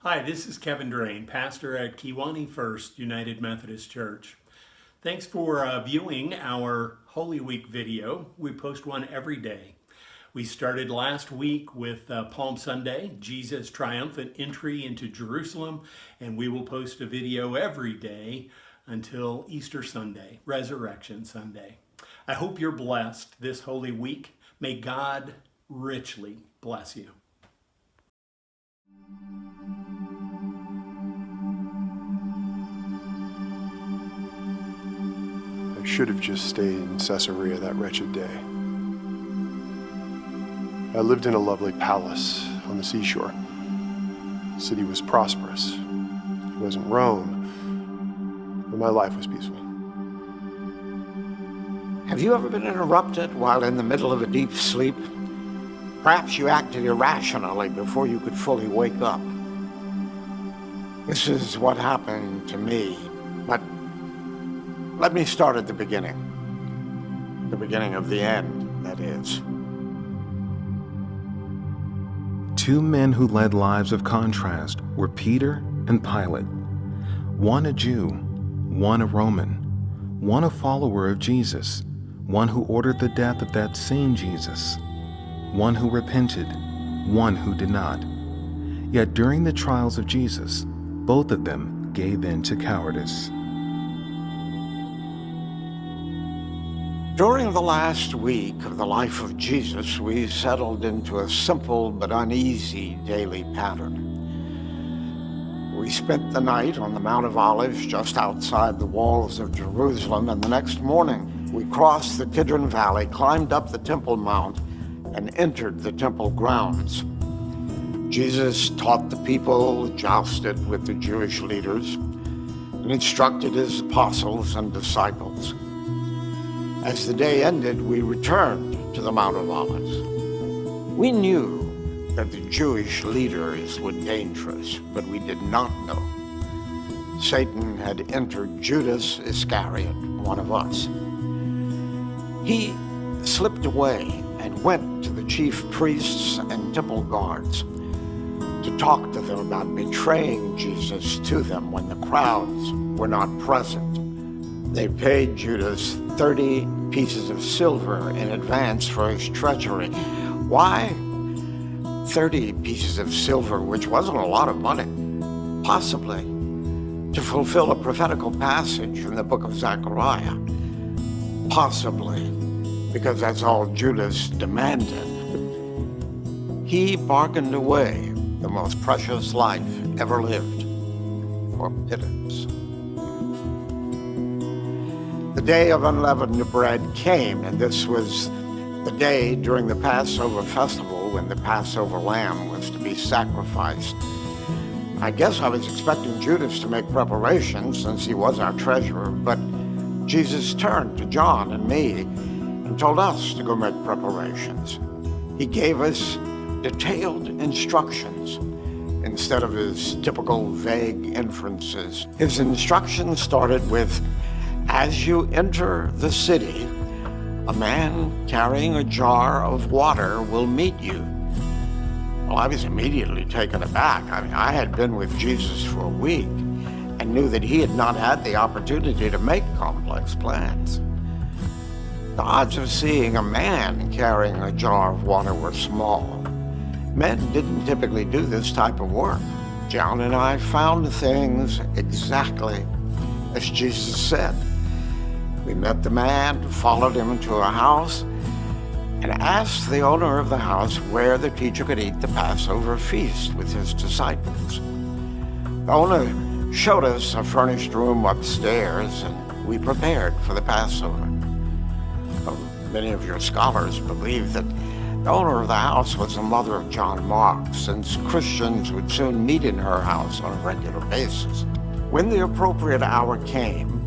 Hi, this is Kevin Drain, pastor at Kewanee First United Methodist Church. Thanks for viewing our Holy Week video. We post one every day. We started last week with Palm Sunday, Jesus' triumphant entry into Jerusalem, and we will post a video every day until Easter Sunday, Resurrection Sunday. I hope you're blessed this Holy Week. May God richly bless you. I should have just stayed in Caesarea that wretched day. I lived in a lovely palace on the seashore. The city was prosperous. It wasn't Rome, but my life was peaceful. Have you ever been interrupted while in the middle of a deep sleep? Perhaps you acted irrationally before you could fully wake up. This is what happened to me, but let me start at the beginning. The beginning of the end, that is. Two men who led lives of contrast were Peter and Pilate. One a Jew, one a Roman. One a follower of Jesus, one who ordered the death of that same Jesus. One who repented, one who did not. Yet during the trials of Jesus, both of them gave in to cowardice. During the last week of the life of Jesus, we settled into a simple but uneasy daily pattern. We spent the night on the Mount of Olives just outside the walls of Jerusalem, and the next morning we crossed the Kidron Valley, climbed up the Temple Mount, and entered the temple grounds. Jesus taught the people, jousted with the Jewish leaders, and instructed his apostles and disciples. As the day ended, we returned to the Mount of Olives. We knew that the Jewish leaders were dangerous, but we did not know Satan had entered Judas Iscariot, one of us. He slipped away and went to the chief priests and temple guards to talk to them about betraying Jesus to them when the crowds were not present. They paid Judas 30 pieces of silver in advance for his treachery. Why 30 pieces of silver, which wasn't a lot of money? Possibly to fulfill a prophetical passage in the book of Zechariah. Possibly because that's all Judas demanded. He bargained away the most precious life ever lived for pittance. The day of unleavened bread came, and this was the day during the Passover festival when the Passover lamb was to be sacrificed. I guess I was expecting Judas to make preparations since he was our treasurer, but Jesus turned to John and me and told us to go make preparations. He gave us detailed instructions instead of his typical vague inferences. His instructions started with, "As you enter the city, a man carrying a jar of water will meet you." Well, I was immediately taken aback. I had been with Jesus for a week and knew that he had not had the opportunity to make complex plans. The odds of seeing a man carrying a jar of water were small. Men didn't typically do this type of work. John and I found things exactly as Jesus said. We met the man, followed him to a house, and asked the owner of the house where the teacher could eat the Passover feast with his disciples. The owner showed us a furnished room upstairs, and we prepared for the Passover. Well, many of your scholars believe that the owner of the house was the mother of John Mark, since Christians would soon meet in her house on a regular basis. When the appropriate hour came,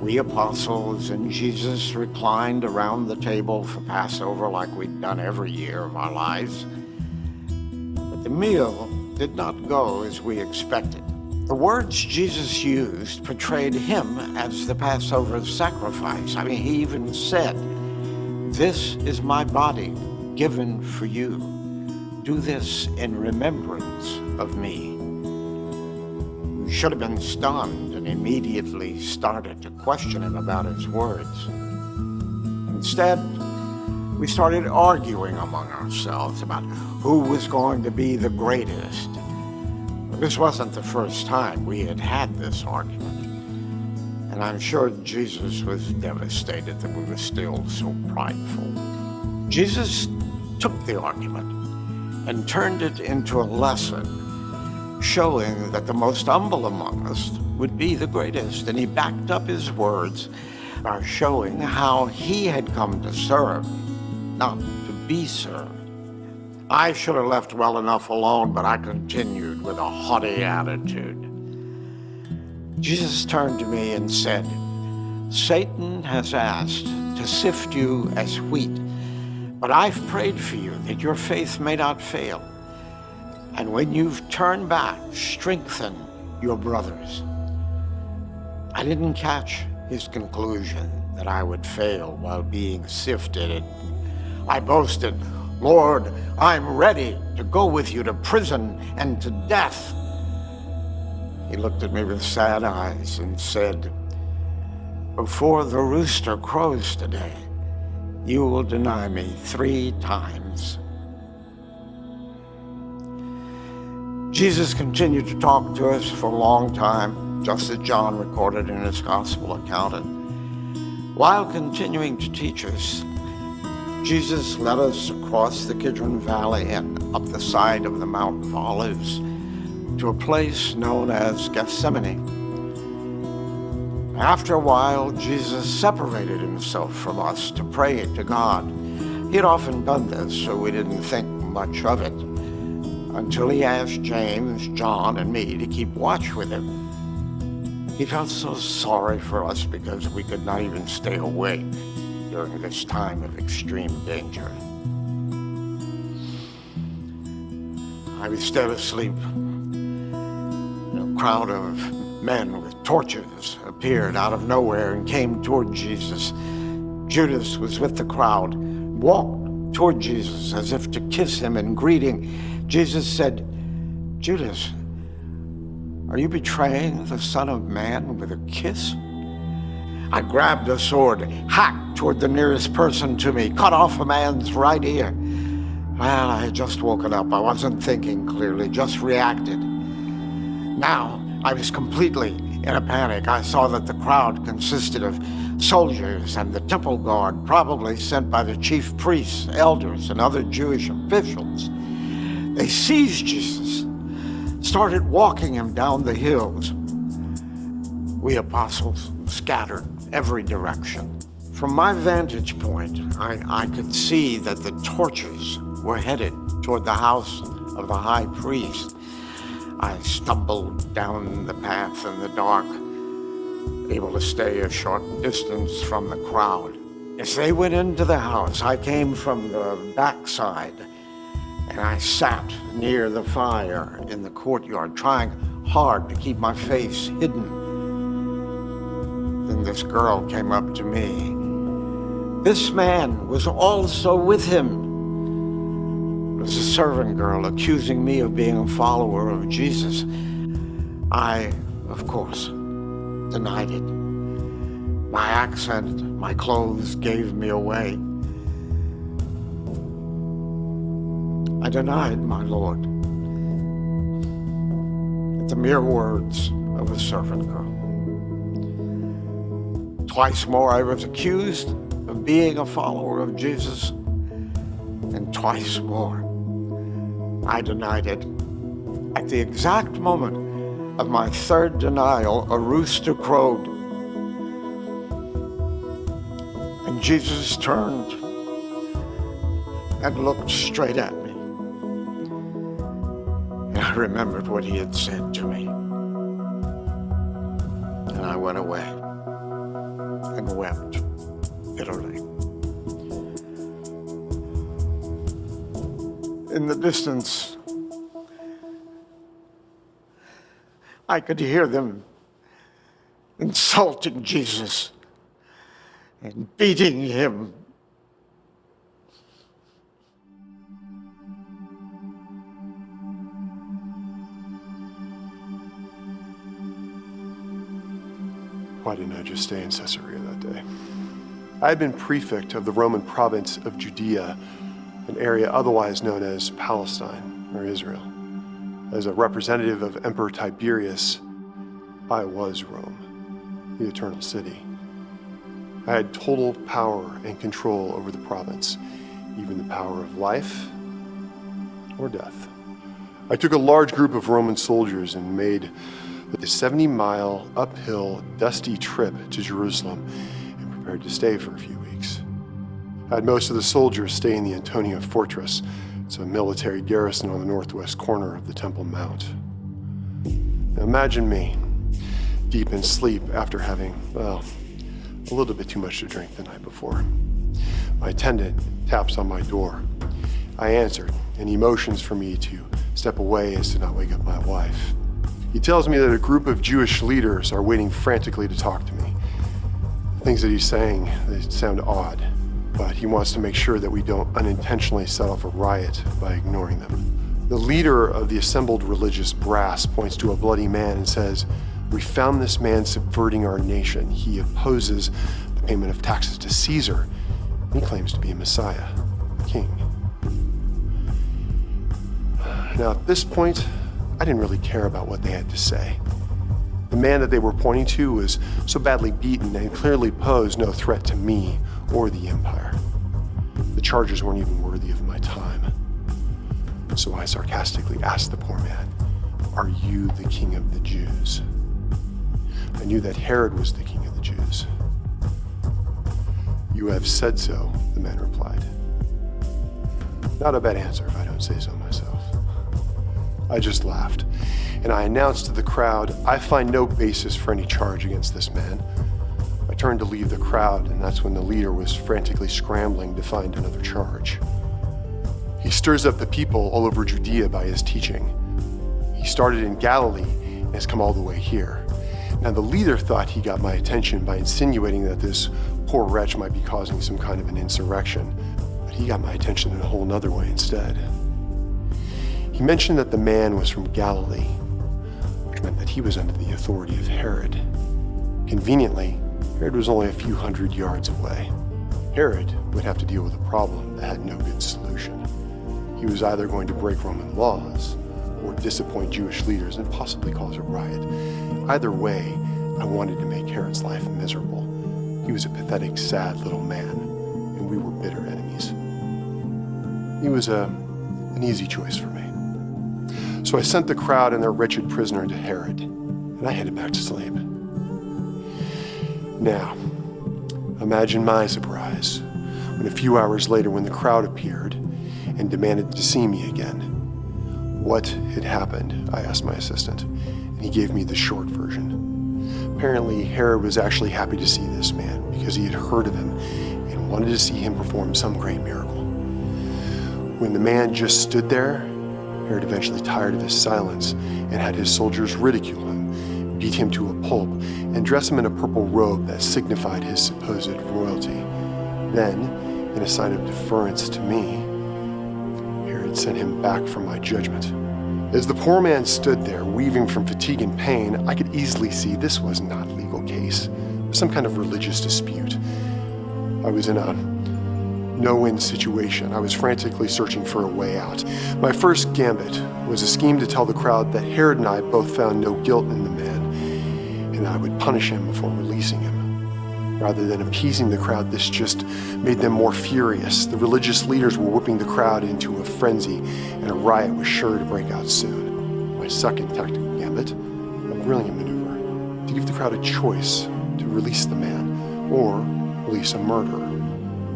we apostles and Jesus reclined around the table for Passover like we'd done every year of our lives. But the meal did not go as we expected. The words Jesus used portrayed him as the Passover sacrifice. He even said, "This is my body given for you. Do this in remembrance of me." should have been stunned and immediately started to question him about his words. Instead, we started arguing among ourselves about who was going to be the greatest. This wasn't the first time we had had this argument, and I'm sure Jesus was devastated that we were still so prideful. Jesus took the argument and turned it into a lesson, showing that the most humble among us would be the greatest, and he backed up his words by showing how he had come to serve, not to be served. I should have left well enough alone, but I continued with a haughty attitude. Jesus turned to me and said, "Satan has asked to sift you as wheat, but I've prayed for you that your faith may not fail. And when you've turned back, strengthen your brothers." I didn't catch his conclusion that I would fail while being sifted. I boasted, "Lord, I'm ready to go with you to prison and to death." He looked at me with sad eyes and said, "Before the rooster crows today, you will deny me 3 times. Jesus continued to talk to us for a long time, just as John recorded in his gospel account. And while continuing to teach us, Jesus led us across the Kidron Valley and up the side of the Mount of Olives to a place known as Gethsemane. After a while, Jesus separated himself from us to pray to God. He had often done this, so we didn't think much of it, until he asked James, John, and me to keep watch with him. He felt so sorry for us because we could not even stay awake during this time of extreme danger. I was still asleep. A crowd of men with torches appeared out of nowhere and came toward Jesus. Judas was with the crowd, walked toward Jesus as if to kiss him in greeting. Jesus said, "Judas, are you betraying the Son of Man with a kiss?" I grabbed a sword, hacked toward the nearest person to me, cut off a man's right ear. Well, I had just woken up. I wasn't thinking clearly, just reacted. Now, I was completely in a panic. I saw that the crowd consisted of soldiers and the temple guard, probably sent by the chief priests, elders, and other Jewish officials. They seized Jesus, started walking him down the hills. We apostles scattered every direction. From my vantage point, I could see that the torches were headed toward the house of the high priest. I stumbled down the path in the dark, able to stay a short distance from the crowd. As they went into the house, I came from the backside, and I sat near the fire in the courtyard, trying hard to keep my face hidden. Then this girl came up to me. This man was also with him. It was a servant girl accusing me of being a follower of Jesus. I, of course, denied it. My accent, my clothes gave me away. I denied my Lord at the mere words of a servant girl. Twice more I was accused of being a follower of Jesus, and twice more I denied it. At the exact moment of my third denial, a rooster crowed, and Jesus turned and looked straight at me. And I remembered what he had said to me. And I went away and wept bitterly. In the distance, I could hear them insulting Jesus and beating him. Why didn't I just stay in Caesarea that day? I had been prefect of the Roman province of Judea, an area otherwise known as Palestine or Israel. As a representative of Emperor Tiberius, I was Rome, the eternal city. I had total power and control over the province, even the power of life or death. I took a large group of Roman soldiers and made the 70-mile uphill, dusty trip to Jerusalem and prepared to stay for a few weeks. I had most of the soldiers stay in the Antonia Fortress. It's a military garrison on the northwest corner of the Temple Mount. Now imagine me, deep in sleep after having, well, a little bit too much to drink the night before. My attendant taps on my door. I answered, and he motions for me to step away as to not wake up my wife. He tells me that a group of Jewish leaders are waiting frantically to talk to me. The things that he's saying, they sound odd, but he wants to make sure that we don't unintentionally set off a riot by ignoring them. The leader of the assembled religious brass points to a bloody man and says, "We found this man subverting our nation. He opposes the payment of taxes to Caesar. He claims to be a Messiah, a king." Now, at this point, I didn't really care about what they had to say. The man that they were pointing to was so badly beaten and clearly posed no threat to me or the empire. The charges weren't even worthy of my time. So I sarcastically asked the poor man, "Are you the king of the Jews?" I knew that Herod was the king of the Jews. "You have said so," the man replied. Not a bad answer if I don't say so myself. I just laughed, and I announced to the crowd, "I find no basis for any charge against this man." I turned to leave the crowd, and that's when the leader was frantically scrambling to find another charge. He stirs up the people all over Judea by his teaching. He started in Galilee and has come all the way here. Now, the leader thought he got my attention by insinuating that this poor wretch might be causing some kind of an insurrection, but he got my attention in a whole nother way instead. He mentioned that the man was from Galilee, which meant that he was under the authority of Herod. Conveniently, Herod was only a few hundred yards away. Herod would have to deal with a problem that had no good solution. He was either going to break Roman laws or disappoint Jewish leaders and possibly cause a riot. Either way, I wanted to make Herod's life miserable. He was a pathetic, sad little man, and we were bitter enemies. He was an easy choice for me. So I sent the crowd and their wretched prisoner to Herod, and I headed back to sleep. Now, imagine my surprise when a few hours later, when the crowd appeared and demanded to see me again. What had happened? I asked my assistant, and he gave me the short version. Apparently, Herod was actually happy to see this man because he had heard of him and wanted to see him perform some great miracle. When the man just stood there, Herod eventually tired of his silence and had his soldiers ridicule him, beat him to a pulp, and dress him in a purple robe that signified his supposed royalty. Then, in a sign of deference to me, Herod sent him back for my judgment. As the poor man stood there, weaving from fatigue and pain, I could easily see this was not a legal case. It was some kind of religious dispute. I was in a no-win situation. I was frantically searching for a way out. My first gambit was a scheme to tell the crowd that Herod and I both found no guilt in the man, and I would punish him before releasing him. Rather than appeasing the crowd, this just made them more furious. The religious leaders were whipping the crowd into a frenzy, and a riot was sure to break out soon. My second tactical gambit, a brilliant maneuver, to give the crowd a choice to release the man or release a murderer.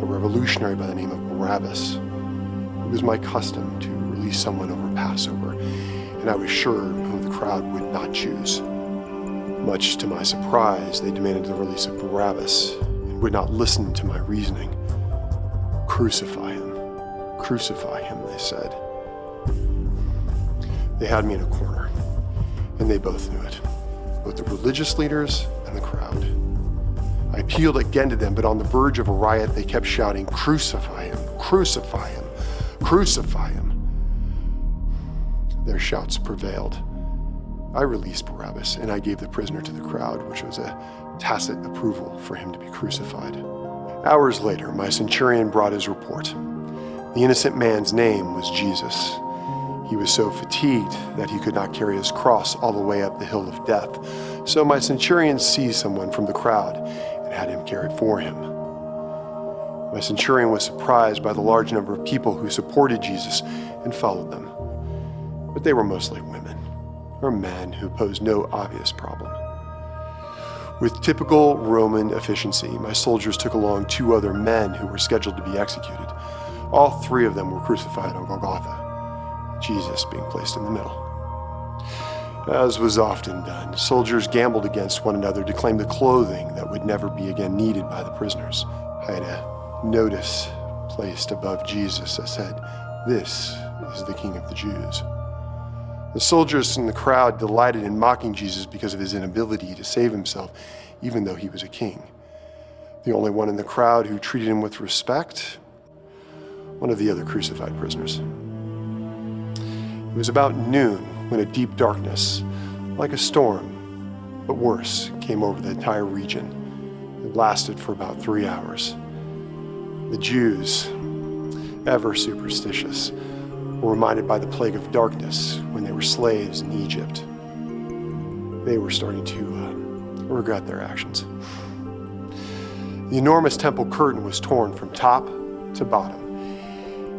A revolutionary by the name of Barabbas. It was my custom to release someone over Passover, and I was sure whom the crowd would not choose. Much to my surprise, they demanded the release of Barabbas and would not listen to my reasoning. "Crucify him," they said. They had me in a corner, and they both knew it, both the religious leaders and the crowd. I appealed again to them, but on the verge of a riot, they kept shouting, "Crucify him, crucify him, crucify him." Their shouts prevailed. I released Barabbas, and I gave the prisoner to the crowd, which was a tacit approval for him to be crucified. Hours later, my centurion brought his report. The innocent man's name was Jesus. He was so fatigued that he could not carry his cross all the way up the hill of death. So my centurion seized someone from the crowd and had him carried for him. My centurion was surprised by the large number of people who supported Jesus and followed them. But they were mostly women or men who posed no obvious problem. With typical Roman efficiency, my soldiers took along 2 other men who were scheduled to be executed. All 3 of them were crucified on Golgotha, Jesus being placed in the middle. As was often done, soldiers gambled against one another to claim the clothing that would never be again needed by the prisoners. I had a notice placed above Jesus that said, "This is the King of the Jews." The soldiers in the crowd delighted in mocking Jesus because of his inability to save himself, even though he was a king. The only one in the crowd who treated him with respect, one of the other crucified prisoners. It was about noon when a deep darkness, like a storm, but worse, came over the entire region. It lasted for about 3 hours. The Jews, ever superstitious, were reminded by the plague of darkness when they were slaves in Egypt. They were starting to regret their actions. The enormous temple curtain was torn from top to bottom,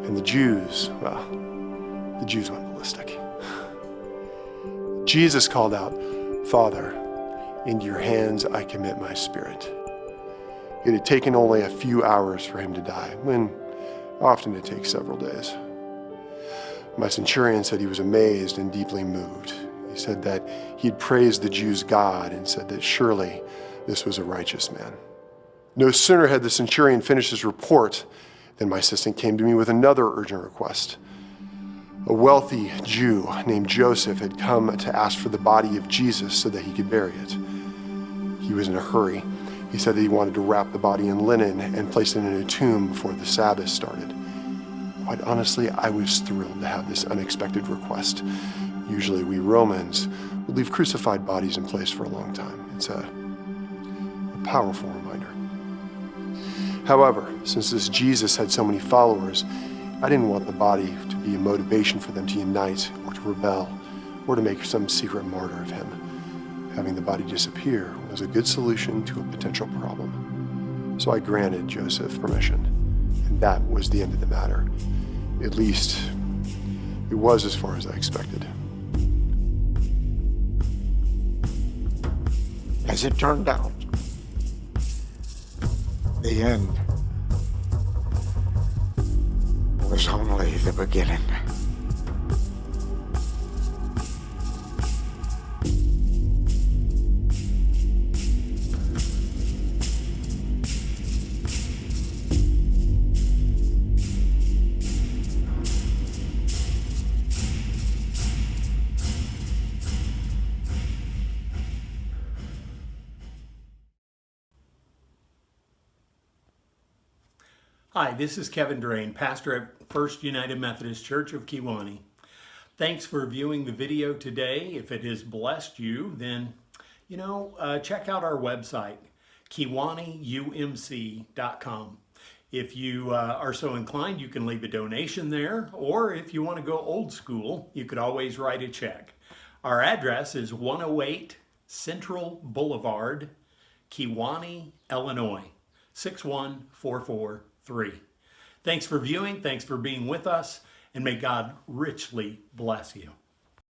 and the Jews went ballistic. Jesus called out, "Father, into your hands I commit my spirit." It had taken only a few hours for him to die, when often it takes several days. My centurion said he was amazed and deeply moved. He said that he had praised the Jews' God and said that surely this was a righteous man. No sooner had the centurion finished his report than my assistant came to me with another urgent request. A wealthy Jew named Joseph had come to ask for the body of Jesus so that he could bury it. He was in a hurry. He said that he wanted to wrap the body in linen and place it in a tomb before the Sabbath started. Quite honestly, I was thrilled to have this unexpected request. Usually we Romans would leave crucified bodies in place for a long time. It's a powerful reminder. However, since this Jesus had so many followers, I didn't want the body to be a motivation for them to unite or to rebel or to make some secret martyr of him. Having the body disappear was a good solution to a potential problem. So I granted Joseph permission, and that was the end of the matter. At least, it was as far as I expected. As it turned out, the end was only the beginning. Hi, this is Kevin Drain, pastor at First United Methodist Church of Kewanee. Thanks for viewing the video today. If it has blessed you, then, check out our website, KewaneeUMC.com. If you are so inclined, you can leave a donation there, or if you want to go old school, you could always write a check. Our address is 108 Central Boulevard, Kewanee, Illinois, 61443. Thanks for viewing, thanks for being with us, and may God richly bless you.